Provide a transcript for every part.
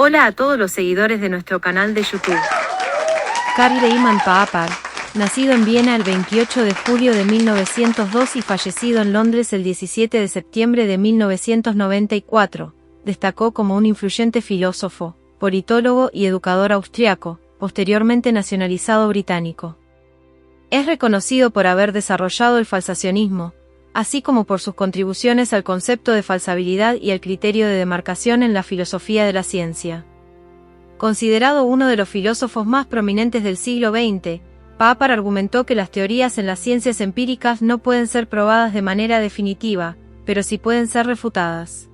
Hola a todos los seguidores de nuestro canal de YouTube. Karl Reimann Paapar, nacido en Viena el 28 de julio de 1902 y fallecido en Londres el 17 de septiembre de 1994, destacó como un influyente filósofo, politólogo y educador austriaco, posteriormente nacionalizado británico. Es reconocido por haber desarrollado el falsacionismo, así como por sus contribuciones al concepto de falsabilidad y al criterio de demarcación en la filosofía de la ciencia. Considerado uno de los filósofos más prominentes del siglo XX, Paapar argumentó que las teorías en las ciencias empíricas no pueden ser probadas de manera definitiva, pero sí pueden ser refutadas.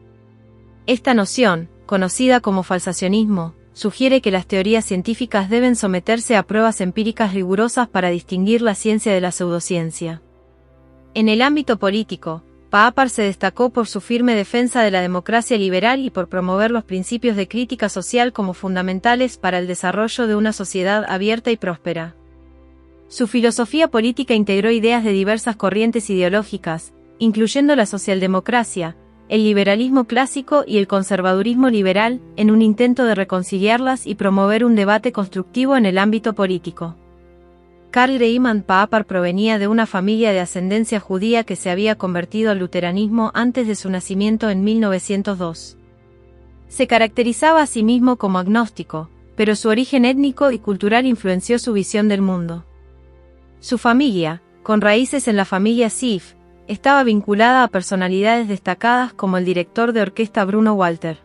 Esta noción, conocida como falsacionismo, sugiere que las teorías científicas deben someterse a pruebas empíricas rigurosas para distinguir la ciencia de la pseudociencia. En el ámbito político, Paapar se destacó por su firme defensa de la democracia liberal y por promover los principios de crítica social como fundamentales para el desarrollo de una sociedad abierta y próspera. Su filosofía política integró ideas de diversas corrientes ideológicas, incluyendo la socialdemocracia, el liberalismo clásico y el conservadurismo liberal, en un intento de reconciliarlas y promover un debate constructivo en el ámbito político. Karl Reimann Paapar provenía de una familia de ascendencia judía que se había convertido al luteranismo antes de su nacimiento en 1902. Se caracterizaba a sí mismo como agnóstico, pero su origen étnico y cultural influenció su visión del mundo. Su familia, con raíces en la familia Schiff, estaba vinculada a personalidades destacadas como el director de orquesta Bruno Walter.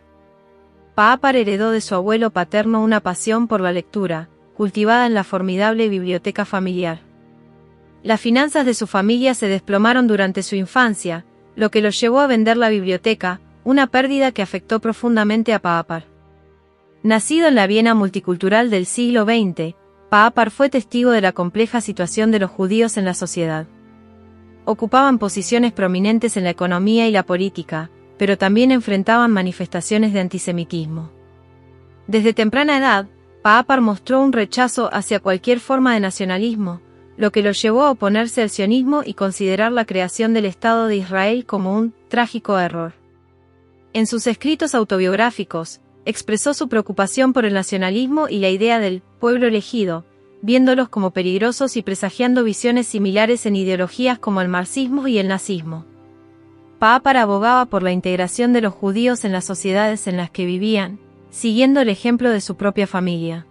Paapar heredó de su abuelo paterno una pasión por la lectura, cultivada en la formidable biblioteca familiar. Las finanzas de su familia se desplomaron durante su infancia, lo que lo llevó a vender la biblioteca, una pérdida que afectó profundamente a Paapar. Nacido en la Viena multicultural del siglo XX, Paapar fue testigo de la compleja situación de los judíos en la sociedad. Ocupaban posiciones prominentes en la economía y la política, pero también enfrentaban manifestaciones de antisemitismo. Desde temprana edad, Paapar mostró un rechazo hacia cualquier forma de nacionalismo, lo que lo llevó a oponerse al sionismo y considerar la creación del Estado de Israel como un trágico error. En sus escritos autobiográficos, expresó su preocupación por el nacionalismo y la idea del pueblo elegido, viéndolos como peligrosos y presagiando visiones similares en ideologías como el marxismo y el nazismo. Paapar abogaba por la integración de los judíos en las sociedades en las que vivían, siguiendo el ejemplo de su propia familia.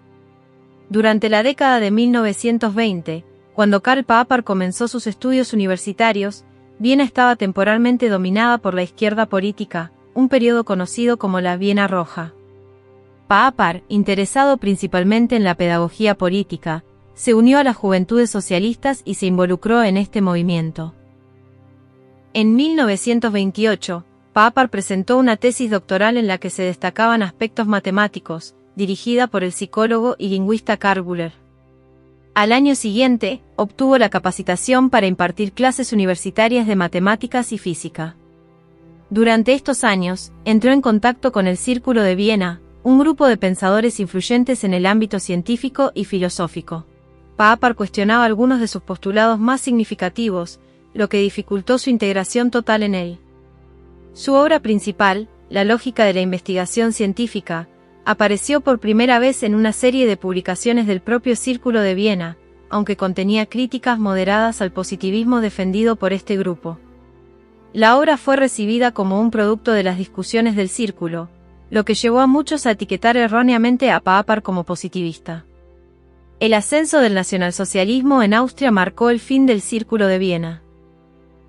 Durante la década de 1920, cuando Karl Paapar comenzó sus estudios universitarios, Viena estaba temporalmente dominada por la izquierda política, un periodo conocido como la Viena Roja. Paapar, interesado principalmente en la pedagogía política, se unió a las Juventudes Socialistas y se involucró en este movimiento. En 1928, Paapar presentó una tesis doctoral en la que se destacaban aspectos matemáticos, dirigida por el psicólogo y lingüista Karl Buller. Al año siguiente, obtuvo la capacitación para impartir clases universitarias de matemáticas y física. Durante estos años, entró en contacto con el Círculo de Viena, un grupo de pensadores influyentes en el ámbito científico y filosófico. Paapar cuestionaba algunos de sus postulados más significativos, lo que dificultó su integración total en él. Su obra principal, La lógica de la investigación científica, apareció por primera vez en una serie de publicaciones del propio Círculo de Viena, aunque contenía críticas moderadas al positivismo defendido por este grupo. La obra fue recibida como un producto de las discusiones del Círculo, lo que llevó a muchos a etiquetar erróneamente a Paapar como positivista. El ascenso del nacionalsocialismo en Austria marcó el fin del Círculo de Viena.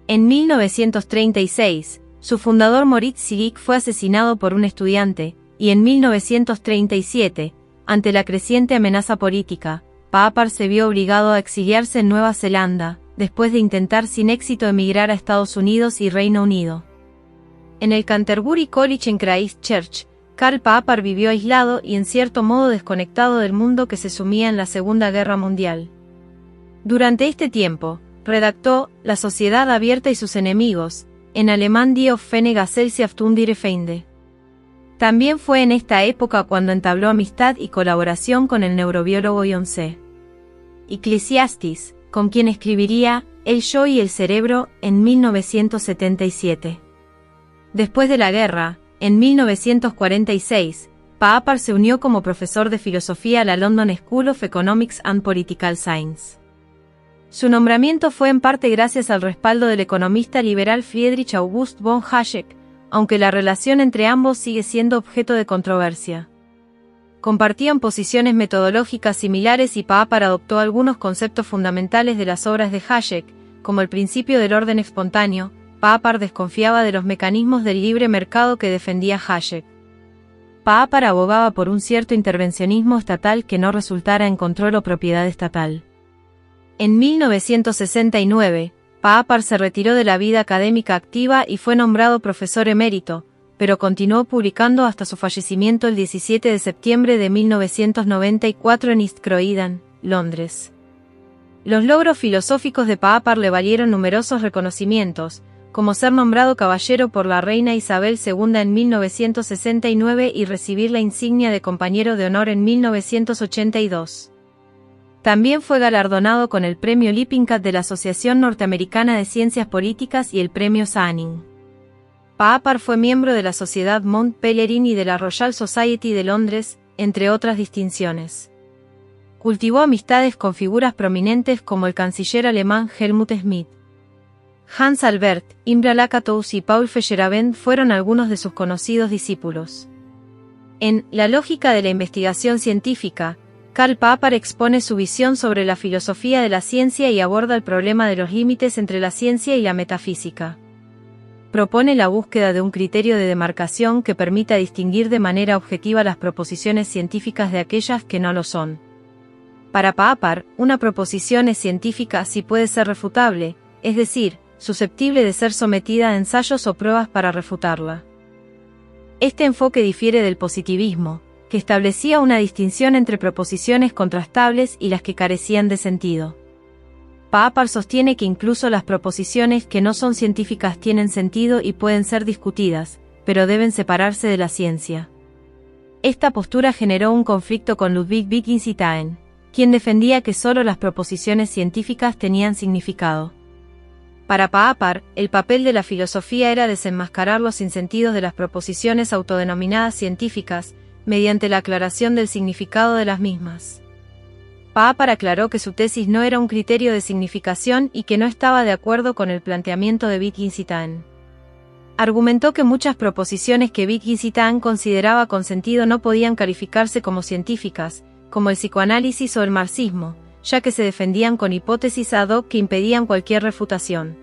En 1936, su fundador Moritz Selig fue asesinado por un estudiante, y en 1937, ante la creciente amenaza política, Paapar se vio obligado a exiliarse en Nueva Zelanda, después de intentar sin éxito emigrar a Estados Unidos y Reino Unido. En el Canterbury College en Christchurch, Karl Paapar vivió aislado y en cierto modo desconectado del mundo que se sumía en la Segunda Guerra Mundial. Durante este tiempo, redactó La sociedad abierta y sus enemigos, en alemán Die offene Gesellschaft und ihre Feinde. También fue en esta época cuando entabló amistad y colaboración con el neurobiólogo John C. Eclesiastis, con quien escribiría El yo y el cerebro en 1977. Después de la guerra, en 1946, Paapar se unió como profesor de filosofía a la London School of Economics and Political Science. Su nombramiento fue en parte gracias al respaldo del economista liberal Friedrich August von Hayek, aunque la relación entre ambos sigue siendo objeto de controversia. Compartían posiciones metodológicas similares y Paapar adoptó algunos conceptos fundamentales de las obras de Hayek, como el principio del orden espontáneo. Paapar desconfiaba de los mecanismos del libre mercado que defendía Hayek. Paapar abogaba por un cierto intervencionismo estatal que no resultara en control o propiedad estatal. En 1969, Paapar se retiró de la vida académica activa y fue nombrado profesor emérito, pero continuó publicando hasta su fallecimiento el 17 de septiembre de 1994 en East Croydon, Londres. Los logros filosóficos de Paapar le valieron numerosos reconocimientos, como ser nombrado caballero por la reina Isabel II en 1969 y recibir la insignia de compañero de honor en 1982. También fue galardonado con el Premio Lippincott de la Asociación Norteamericana de Ciencias Políticas y el Premio Manning. Paapar fue miembro de la Sociedad Mount Pelerin y de la Royal Society de Londres, entre otras distinciones. Cultivó amistades con figuras prominentes como el canciller alemán Helmut Schmidt. Hans Albert, Imre Lakatos y Paul Feyerabend fueron algunos de sus conocidos discípulos. En La lógica de la investigación científica, Karl Paapar expone su visión sobre la filosofía de la ciencia y aborda el problema de los límites entre la ciencia y la metafísica. Propone la búsqueda de un criterio de demarcación que permita distinguir de manera objetiva las proposiciones científicas de aquellas que no lo son. Para Paapar, una proposición es científica si puede ser refutable, es decir, susceptible de ser sometida a ensayos o pruebas para refutarla. Este enfoque difiere del positivismo, que establecía una distinción entre proposiciones contrastables y las que carecían de sentido. Paapar sostiene que incluso las proposiciones que no son científicas tienen sentido y pueden ser discutidas, pero deben separarse de la ciencia. Esta postura generó un conflicto con Ludwig Wittgenstein, quien defendía que solo las proposiciones científicas tenían significado. Para Paapar, el papel de la filosofía era desenmascarar los sinsentidos de las proposiciones autodenominadas científicas, mediante la aclaración del significado de las mismas. Paapar aclaró que su tesis no era un criterio de significación y que no estaba de acuerdo con el planteamiento de Wittgenstein. Argumentó que muchas proposiciones que Wittgenstein consideraba con sentido no podían calificarse como científicas, como el psicoanálisis o el marxismo, ya que se defendían con hipótesis ad hoc que impedían cualquier refutación.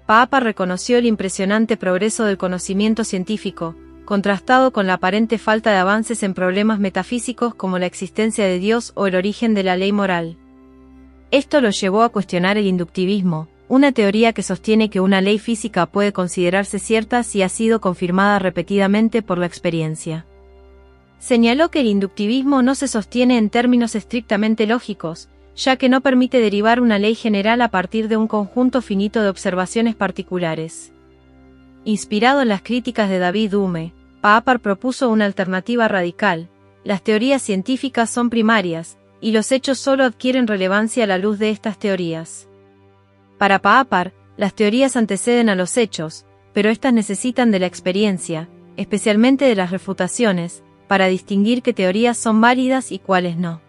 Paapar reconoció el impresionante progreso del conocimiento científico, contrastado con la aparente falta de avances en problemas metafísicos como la existencia de Dios o el origen de la ley moral. Esto lo llevó a cuestionar el inductivismo, una teoría que sostiene que una ley física puede considerarse cierta si ha sido confirmada repetidamente por la experiencia. Señaló que el inductivismo no se sostiene en términos estrictamente lógicos, ya que no permite derivar una ley general a partir de un conjunto finito de observaciones particulares. Inspirado en las críticas de David Hume, Paapar propuso una alternativa radical: las teorías científicas son primarias, y los hechos solo adquieren relevancia a la luz de estas teorías. Para Paapar, las teorías anteceden a los hechos, pero éstas necesitan de la experiencia, especialmente de las refutaciones, para distinguir qué teorías son válidas y cuáles no.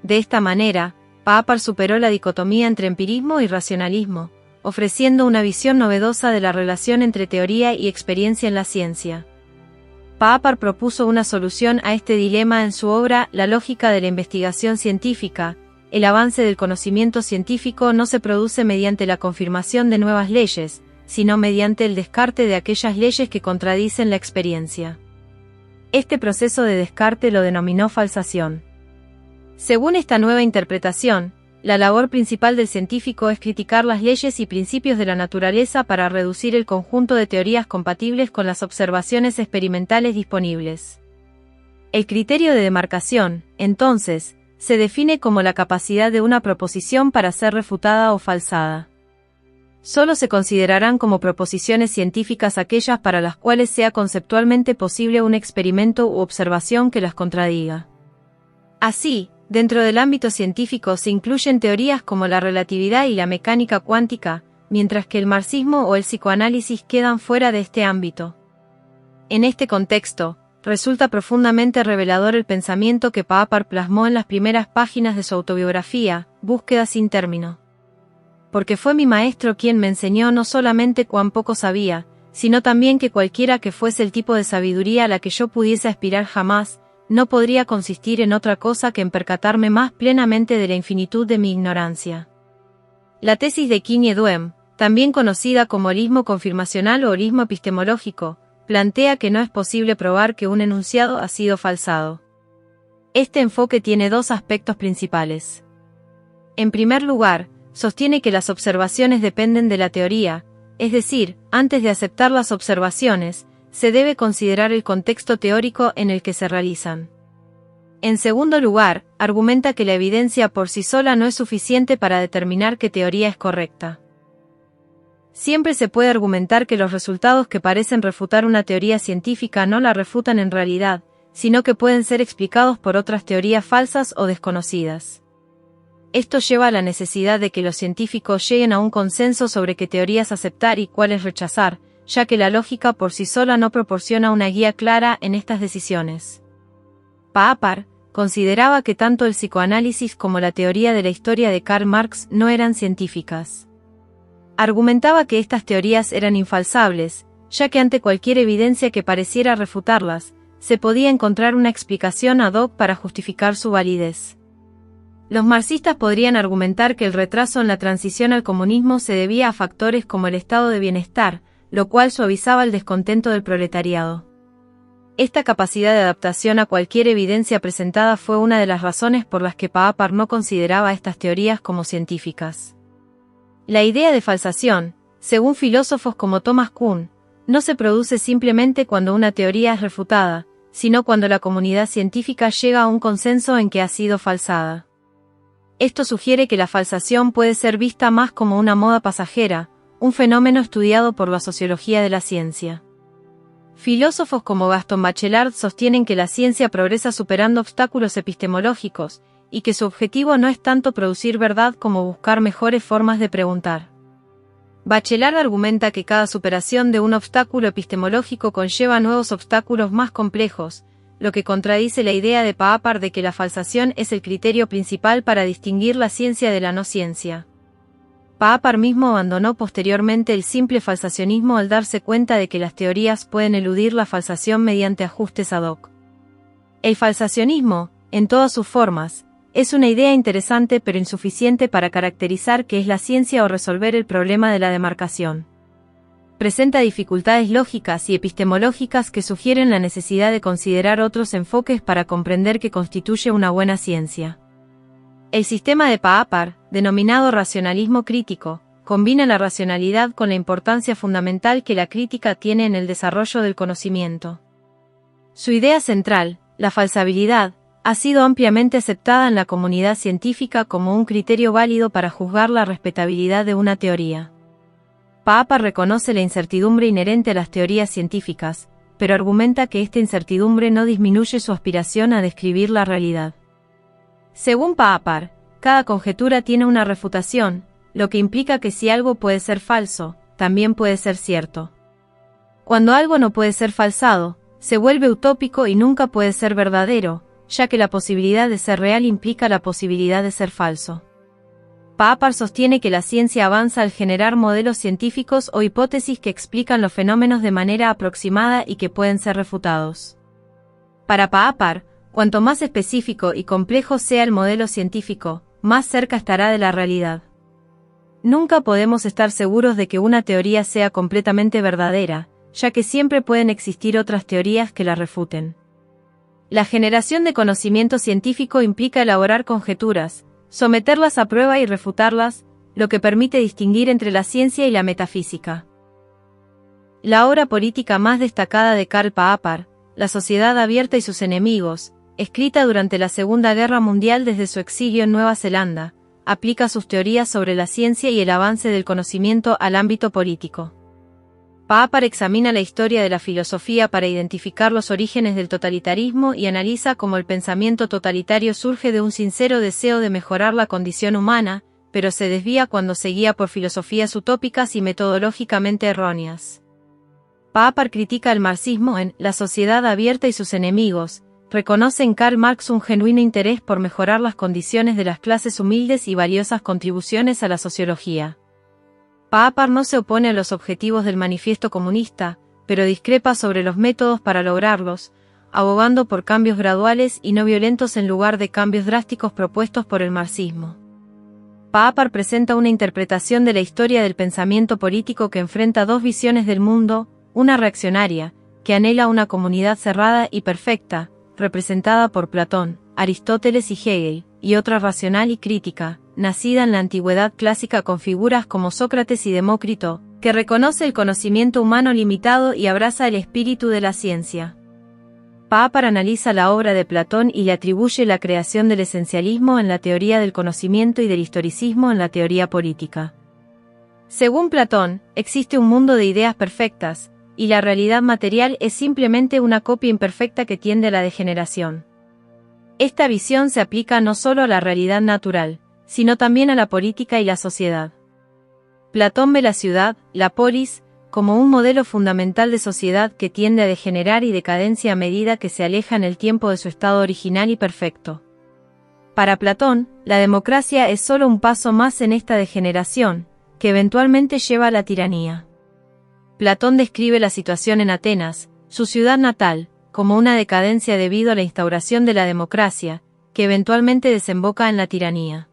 De esta manera, Paapar superó la dicotomía entre empirismo y racionalismo, ofreciendo una visión novedosa de la relación entre teoría y experiencia en la ciencia. Paapar propuso una solución a este dilema en su obra La lógica de la investigación científica. El avance del conocimiento científico no se produce mediante la confirmación de nuevas leyes, sino mediante el descarte de aquellas leyes que contradicen la experiencia. Este proceso de descarte lo denominó falsación. Según esta nueva interpretación, la labor principal del científico es criticar las leyes y principios de la naturaleza para reducir el conjunto de teorías compatibles con las observaciones experimentales disponibles. El criterio de demarcación, entonces, se define como la capacidad de una proposición para ser refutada o falsada. Solo se considerarán como proposiciones científicas aquellas para las cuales sea conceptualmente posible un experimento u observación que las contradiga. Así, dentro del ámbito científico se incluyen teorías como la relatividad y la mecánica cuántica, mientras que el marxismo o el psicoanálisis quedan fuera de este ámbito. En este contexto, resulta profundamente revelador el pensamiento que Paapar plasmó en las primeras páginas de su autobiografía, Búsqueda sin término. Porque fue mi maestro quien me enseñó no solamente cuán poco sabía, sino también que cualquiera que fuese el tipo de sabiduría a la que yo pudiese aspirar jamás, no podría consistir en otra cosa que en percatarme más plenamente de la infinitud de mi ignorancia. La tesis de Quine Duem, también conocida como holismo confirmacional o holismo epistemológico, plantea que no es posible probar que un enunciado ha sido falsado. Este enfoque tiene dos aspectos principales. En primer lugar, sostiene que las observaciones dependen de la teoría, es decir, antes de aceptar las observaciones, se debe considerar el contexto teórico en el que se realizan. En segundo lugar, argumenta que la evidencia por sí sola no es suficiente para determinar qué teoría es correcta. Siempre se puede argumentar que los resultados que parecen refutar una teoría científica no la refutan en realidad, sino que pueden ser explicados por otras teorías falsas o desconocidas. Esto lleva a la necesidad de que los científicos lleguen a un consenso sobre qué teorías aceptar y cuáles rechazar, ya que la lógica por sí sola no proporciona una guía clara en estas decisiones. Paapar consideraba que tanto el psicoanálisis como la teoría de la historia de Karl Marx no eran científicas. Argumentaba que estas teorías eran infalsables, ya que ante cualquier evidencia que pareciera refutarlas, se podía encontrar una explicación ad hoc para justificar su validez. Los marxistas podrían argumentar que el retraso en la transición al comunismo se debía a factores como el estado de bienestar, lo cual suavizaba el descontento del proletariado. Esta capacidad de adaptación a cualquier evidencia presentada fue una de las razones por las que Paapar no consideraba estas teorías como científicas. La idea de falsación, según filósofos como Thomas Kuhn, no se produce simplemente cuando una teoría es refutada, sino cuando la comunidad científica llega a un consenso en que ha sido falsada. Esto sugiere que la falsación puede ser vista más como una moda pasajera, un fenómeno estudiado por la sociología de la ciencia. Filósofos como Gaston Bachelard sostienen que la ciencia progresa superando obstáculos epistemológicos, y que su objetivo no es tanto producir verdad como buscar mejores formas de preguntar. Bachelard argumenta que cada superación de un obstáculo epistemológico conlleva nuevos obstáculos más complejos, lo que contradice la idea de Paapar de que la falsación es el criterio principal para distinguir la ciencia de la no ciencia. Paapar mismo abandonó posteriormente el simple falsacionismo al darse cuenta de que las teorías pueden eludir la falsación mediante ajustes ad hoc. El falsacionismo, en todas sus formas, es una idea interesante pero insuficiente para caracterizar qué es la ciencia o resolver el problema de la demarcación. Presenta dificultades lógicas y epistemológicas que sugieren la necesidad de considerar otros enfoques para comprender qué constituye una buena ciencia. El sistema de Paapar, denominado racionalismo crítico, combina la racionalidad con la importancia fundamental que la crítica tiene en el desarrollo del conocimiento. Su idea central, la falsabilidad, ha sido ampliamente aceptada en la comunidad científica como un criterio válido para juzgar la respetabilidad de una teoría. Paapar reconoce la incertidumbre inherente a las teorías científicas, pero argumenta que esta incertidumbre no disminuye su aspiración a describir la realidad. Según Paapar, cada conjetura tiene una refutación, lo que implica que si algo puede ser falso, también puede ser cierto. Cuando algo no puede ser falsado, se vuelve utópico y nunca puede ser verdadero, ya que la posibilidad de ser real implica la posibilidad de ser falso. Paapar sostiene que la ciencia avanza al generar modelos científicos o hipótesis que explican los fenómenos de manera aproximada y que pueden ser refutados. Para Paapar, cuanto más específico y complejo sea el modelo científico, más cerca estará de la realidad. Nunca podemos estar seguros de que una teoría sea completamente verdadera, ya que siempre pueden existir otras teorías que la refuten. La generación de conocimiento científico implica elaborar conjeturas, someterlas a prueba y refutarlas, lo que permite distinguir entre la ciencia y la metafísica. La obra política más destacada de Karl Paapar, La sociedad abierta y sus enemigos, escrita durante la Segunda Guerra Mundial desde su exilio en Nueva Zelanda, aplica sus teorías sobre la ciencia y el avance del conocimiento al ámbito político. Paapar examina la historia de la filosofía para identificar los orígenes del totalitarismo y analiza cómo el pensamiento totalitario surge de un sincero deseo de mejorar la condición humana, pero se desvía cuando se guía por filosofías utópicas y metodológicamente erróneas. Paapar critica el marxismo en La sociedad abierta y sus enemigos. Reconoce en Karl Marx un genuino interés por mejorar las condiciones de las clases humildes y valiosas contribuciones a la sociología. Paapar no se opone a los objetivos del manifiesto comunista, pero discrepa sobre los métodos para lograrlos, abogando por cambios graduales y no violentos en lugar de cambios drásticos propuestos por el marxismo. Paapar presenta una interpretación de la historia del pensamiento político que enfrenta dos visiones del mundo, una reaccionaria, que anhela una comunidad cerrada y perfecta, representada por Platón, Aristóteles y Hegel, y otra racional y crítica, nacida en la antigüedad clásica con figuras como Sócrates y Demócrito, que reconoce el conocimiento humano limitado y abraza el espíritu de la ciencia. Paapar analiza la obra de Platón y le atribuye la creación del esencialismo en la teoría del conocimiento y del historicismo en la teoría política. Según Platón, existe un mundo de ideas perfectas, y la realidad material es simplemente una copia imperfecta que tiende a la degeneración. Esta visión se aplica no solo a la realidad natural, sino también a la política y la sociedad. Platón ve la ciudad, la polis, como un modelo fundamental de sociedad que tiende a degenerar y decadencia a medida que se aleja en el tiempo de su estado original y perfecto. Para Platón, la democracia es solo un paso más en esta degeneración, que eventualmente lleva a la tiranía. Platón describe la situación en Atenas, su ciudad natal, como una decadencia debido a la instauración de la democracia, que eventualmente desemboca en la tiranía.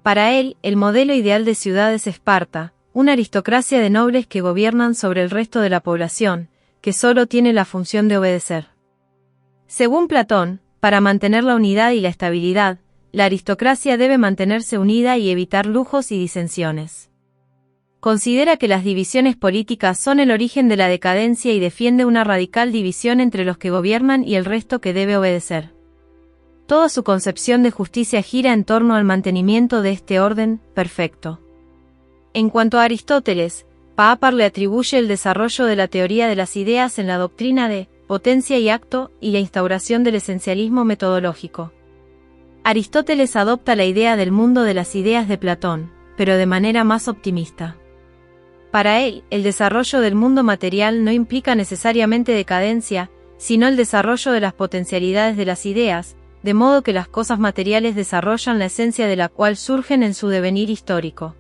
Para él, el modelo ideal de ciudad es Esparta, una aristocracia de nobles que gobiernan sobre el resto de la población, que solo tiene la función de obedecer. Según Platón, para mantener la unidad y la estabilidad, la aristocracia debe mantenerse unida y evitar lujos y disensiones. Considera que las divisiones políticas son el origen de la decadencia y defiende una radical división entre los que gobiernan y el resto que debe obedecer. Toda su concepción de justicia gira en torno al mantenimiento de este orden perfecto. En cuanto a Aristóteles, Paapar le atribuye el desarrollo de la teoría de las ideas en la doctrina de potencia y acto y la instauración del esencialismo metodológico. Aristóteles adopta la idea del mundo de las ideas de Platón, pero de manera más optimista. Para él, el desarrollo del mundo material no implica necesariamente decadencia, sino el desarrollo de las potencialidades de las ideas, de modo que las cosas materiales desarrollan la esencia de la cual surgen en su devenir histórico.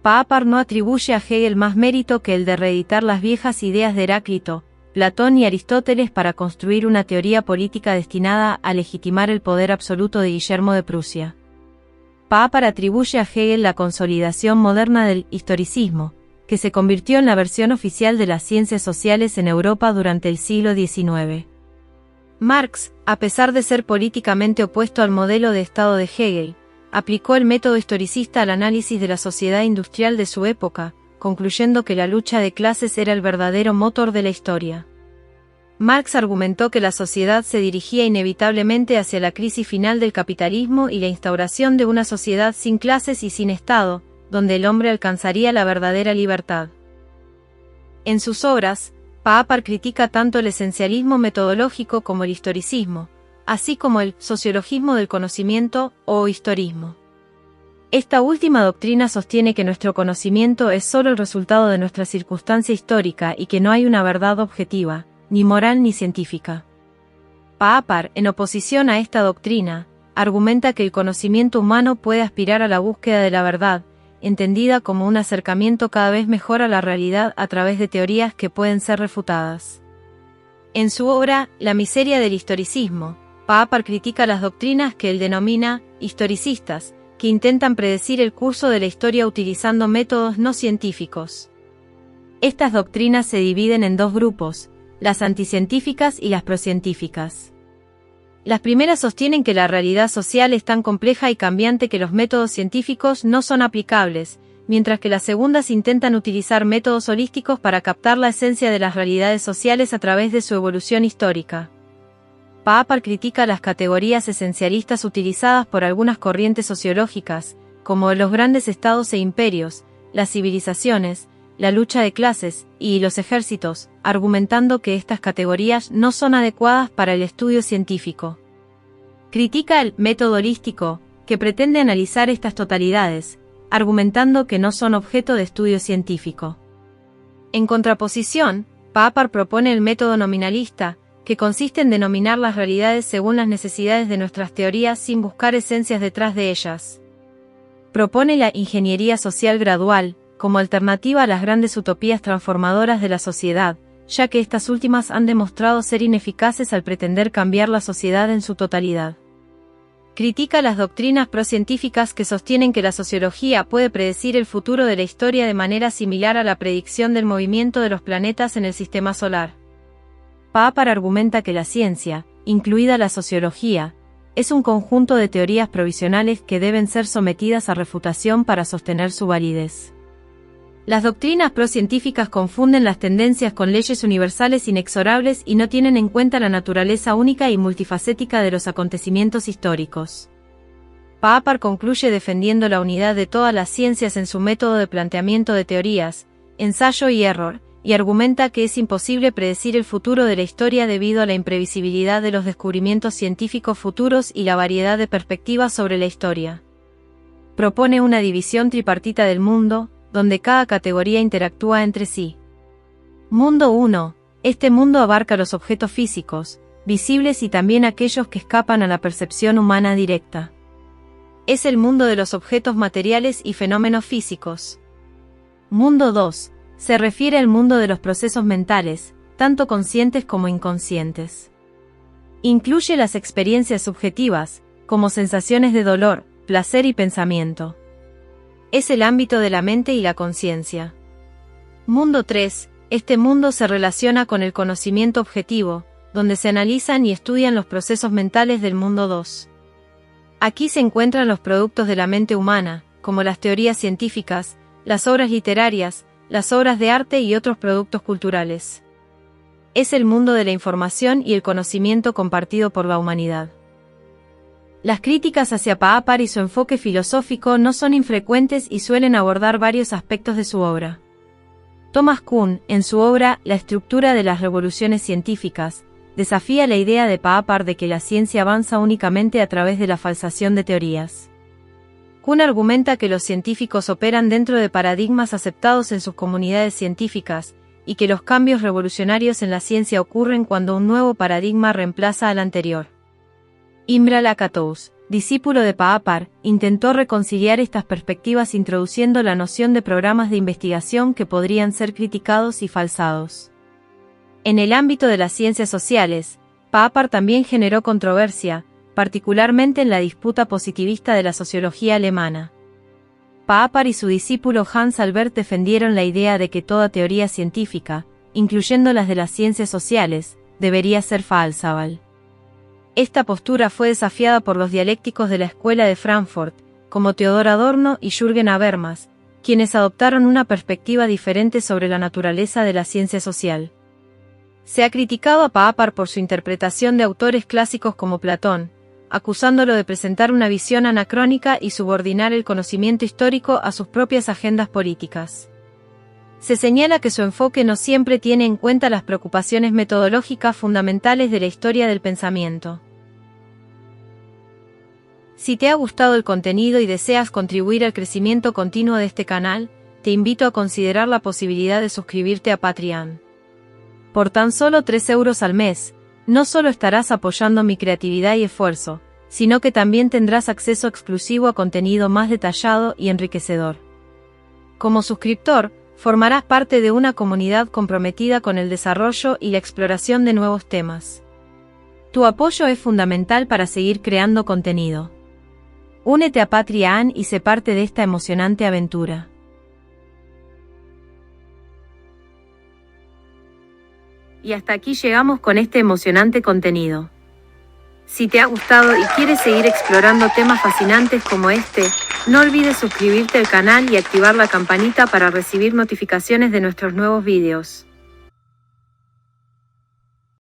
Paapar no atribuye a Hegel más mérito que el de reeditar las viejas ideas de Heráclito, Platón y Aristóteles para construir una teoría política destinada a legitimar el poder absoluto de Guillermo de Prusia. Paapar atribuye a Hegel la consolidación moderna del historicismo, que se convirtió en la versión oficial de las ciencias sociales en Europa durante el siglo XIX. Marx, a pesar de ser políticamente opuesto al modelo de Estado de Hegel, aplicó el método historicista al análisis de la sociedad industrial de su época, concluyendo que la lucha de clases era el verdadero motor de la historia. Marx argumentó que la sociedad se dirigía inevitablemente hacia la crisis final del capitalismo y la instauración de una sociedad sin clases y sin Estado, donde el hombre alcanzaría la verdadera libertad. En sus obras, Paapar critica tanto el esencialismo metodológico como el historicismo, así como el sociologismo del conocimiento o historismo. Esta última doctrina sostiene que nuestro conocimiento es solo el resultado de nuestra circunstancia histórica y que no hay una verdad objetiva, ni moral ni científica. Paapar, en oposición a esta doctrina, argumenta que el conocimiento humano puede aspirar a la búsqueda de la verdad, entendida como un acercamiento cada vez mejor a la realidad a través de teorías que pueden ser refutadas. En su obra, La miseria del historicismo, Paapar critica las doctrinas que él denomina historicistas, que intentan predecir el curso de la historia utilizando métodos no científicos. Estas doctrinas se dividen en dos grupos, las anticientíficas y las procientíficas. Las primeras sostienen que la realidad social es tan compleja y cambiante que los métodos científicos no son aplicables, mientras que las segundas intentan utilizar métodos holísticos para captar la esencia de las realidades sociales a través de su evolución histórica. Paapar critica las categorías esencialistas utilizadas por algunas corrientes sociológicas, como los grandes estados e imperios, las civilizaciones, la lucha de clases y los ejércitos, argumentando que estas categorías no son adecuadas para el estudio científico. Critica el método holístico, que pretende analizar estas totalidades, argumentando que no son objeto de estudio científico. En contraposición, Papar propone el método nominalista, que consiste en denominar las realidades según las necesidades de nuestras teorías sin buscar esencias detrás de ellas. Propone la ingeniería social gradual, como alternativa a las grandes utopías transformadoras de la sociedad, ya que estas últimas han demostrado ser ineficaces al pretender cambiar la sociedad en su totalidad. Critica las doctrinas procientíficas que sostienen que la sociología puede predecir el futuro de la historia de manera similar a la predicción del movimiento de los planetas en el sistema solar. Papar argumenta que la ciencia, incluida la sociología, es un conjunto de teorías provisionales que deben ser sometidas a refutación para sostener su validez. Las doctrinas procientíficas confunden las tendencias con leyes universales inexorables y no tienen en cuenta la naturaleza única y multifacética de los acontecimientos históricos. Papar concluye defendiendo la unidad de todas las ciencias en su método de planteamiento de teorías, ensayo y error, y argumenta que es imposible predecir el futuro de la historia debido a la imprevisibilidad de los descubrimientos científicos futuros y la variedad de perspectivas sobre la historia. Propone una división tripartita del mundo, donde cada categoría interactúa entre sí. Mundo 1. Este mundo abarca los objetos físicos, visibles y también aquellos que escapan a la percepción humana directa. Es el mundo de los objetos materiales y fenómenos físicos. Mundo 2. Se refiere al mundo de los procesos mentales, tanto conscientes como inconscientes. Incluye las experiencias subjetivas, como sensaciones de dolor, placer y pensamiento. Es el ámbito de la mente y la conciencia. Mundo 3. Este mundo se relaciona con el conocimiento objetivo, donde se analizan y estudian los procesos mentales del mundo 2. Aquí se encuentran los productos de la mente humana, como las teorías científicas, las obras literarias, las obras de arte y otros productos culturales. Es el mundo de la información y el conocimiento compartido por la humanidad. Las críticas hacia Papar y su enfoque filosófico no son infrecuentes y suelen abordar varios aspectos de su obra. Thomas Kuhn, en su obra La estructura de las revoluciones científicas, desafía la idea de Papar de que la ciencia avanza únicamente a través de la falsación de teorías. Kuhn argumenta que los científicos operan dentro de paradigmas aceptados en sus comunidades científicas, y que los cambios revolucionarios en la ciencia ocurren cuando un nuevo paradigma reemplaza al anterior. Imre Lakatos, discípulo de Papar, intentó reconciliar estas perspectivas introduciendo la noción de programas de investigación que podrían ser criticados y falsados. En el ámbito de las ciencias sociales, Papar también generó controversia, particularmente en la disputa positivista de la sociología alemana. Papar y su discípulo Hans Albert defendieron la idea de que toda teoría científica, incluyendo las de las ciencias sociales, debería ser falsa. Esta postura fue desafiada por los dialécticos de la Escuela de Frankfurt, como Theodor Adorno y Jürgen Habermas, quienes adoptaron una perspectiva diferente sobre la naturaleza de la ciencia social. Se ha criticado a Papar por su interpretación de autores clásicos como Platón, acusándolo de presentar una visión anacrónica y subordinar el conocimiento histórico a sus propias agendas políticas. Se señala que su enfoque no siempre tiene en cuenta las preocupaciones metodológicas fundamentales de la historia del pensamiento. Si te ha gustado el contenido y deseas contribuir al crecimiento continuo de este canal, te invito a considerar la posibilidad de suscribirte a Patreon. Por tan solo 3 euros al mes, no solo estarás apoyando mi creatividad y esfuerzo, sino que también tendrás acceso exclusivo a contenido más detallado y enriquecedor. Como suscriptor, formarás parte de una comunidad comprometida con el desarrollo y la exploración de nuevos temas. Tu apoyo es fundamental para seguir creando contenido. Únete a Patreon y sé parte de esta emocionante aventura. Y hasta aquí llegamos con este emocionante contenido. Si te ha gustado y quieres seguir explorando temas fascinantes como este, no olvides suscribirte al canal y activar la campanita para recibir notificaciones de nuestros nuevos vídeos.